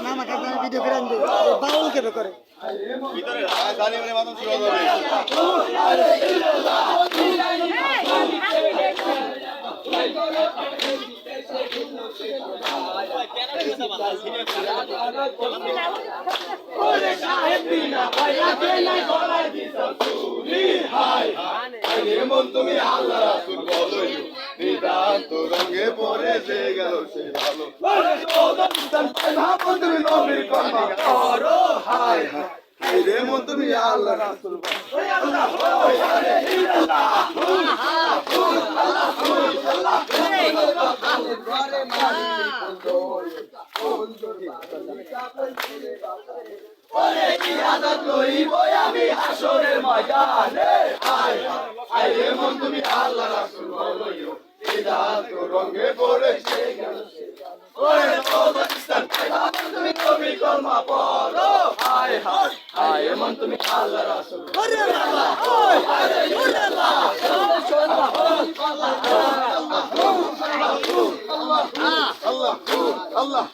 না আমাকে আপনার ভিডিও করে আনবে বাউল কেবে করে ভিতরে জানি মানে মাথা শুরু হবে ওরে সাহেব বিনা ভাইয়াতে নাই গলায় দিছো চুরি হাই আরে মন তুমি আল্লাহ রাসূল বলোই নিদান্ত রঙে পড়ে যে গেল সে ভালো ওরে তোদের সুলতান ভাবন তুমি নবীর কর্মা করো হাই হাই আরে মন তুমি আল্লাহ রাসূল ওই আল্লাহ ওই আরে ইল্লাল্লাহ আল্লাহ আল্লাহ ঘরে মারি ওরে কি আদত লইব আমি হাসরের ময়দানে হায় হায় রে মন তুমি আল্লাহ রাসূল বলো নিদান্ত রঙে পড়েছে ওরে পাকিস্তান তুমি কবি কলমা পড়ো হায় হায় হায় মন তুমি আল্লাহ রাসূল ওরে আল্লাহ ওই আরে আল্লাহ আল্লাহ আল্লাহ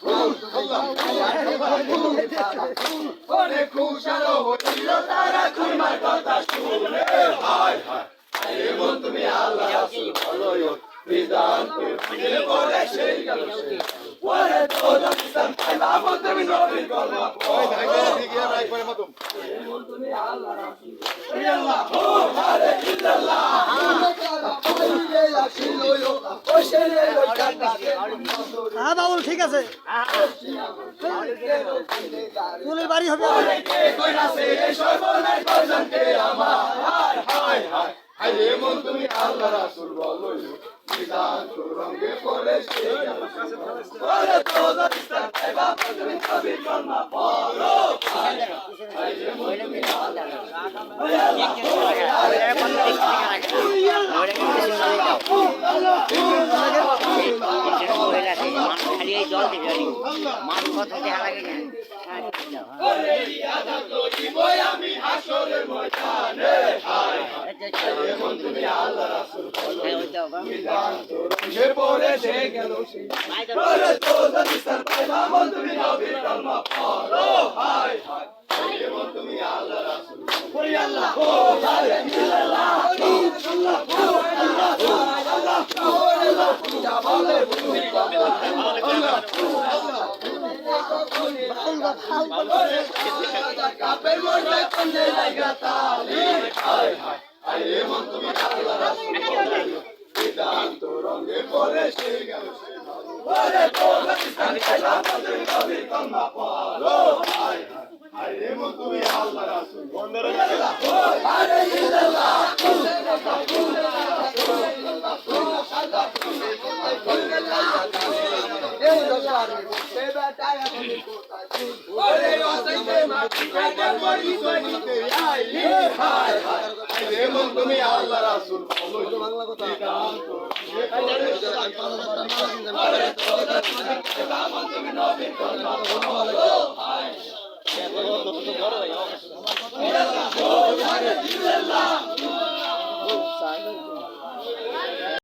ওরে খুশারো হইল তারা খুইমার কথা শুনে হায় হায় আরে মন তুমি আল্লাহ রাসূল বলো নিদান্ত রঙে পড়েছে ওরে তোদের সুলতান পাইলাম তুমি নবীর কলমা ওই ধাগে দিকে রাই করে মত মন তুমি আল্লাহ রাসূল ওই আল্লাহ ও আরে ইল্লাল্লাহ হ্যাঁ বাবুল ঠিক আছে চুলের বাড়ি হবে মন তুমি আল্লাহ রাসূল বলো নিদান্ত রঙে পড়েছে ওরে তোদের ইসলাম পাইবা তুমি কবি কলমা পড়ো মন তুমি আল্লাহ খালি এই জল দিবে মান কত দেখা লাগে না ওরে ইয়াদাত লইব আমি হাসরের ময়দানে হায় হায় মন তুমি আল্লাহ রাসূল বলো নিদান্ত রঙে পড়েছে গেল সে ওরে তোদের ইসলাম পাইবা মন তুমি নবীর কলমা পড়ো হায় হায় হায় মন তুমি আল্লাহ রাসূল ওরে আল্লাহ ও আরে ইল্লাল্লাহ আল্লাহ আল্লাহ আল্লাহ আল্লাহ যা বলে তুমি আল্লাহ কাপের মধ্যে কন্দে লাগা তালি হায় হায় আরে মন তুমি আল্লাহ রাসূল নিদান্ত রঙে পড়েছে গেল সে ওরে তোদের ইসলাম পাইলাম তুমি নবীর কলমা পড়ো হায় হায় আরে মন তুমি আল্লাহ রাসূল আল্লাহ ও আরে ইল্লাল্লাহ ওরে ওসাইতে মাটি কাটে পড়ি পড়িতে আইলি হায় হায় আরে মন তুমি আল্লাহ রাসূল বলো বাংলা কথা আরে তোদের তুমি নবীর কলমা পড়ো হায় ইল্লাল্লাহ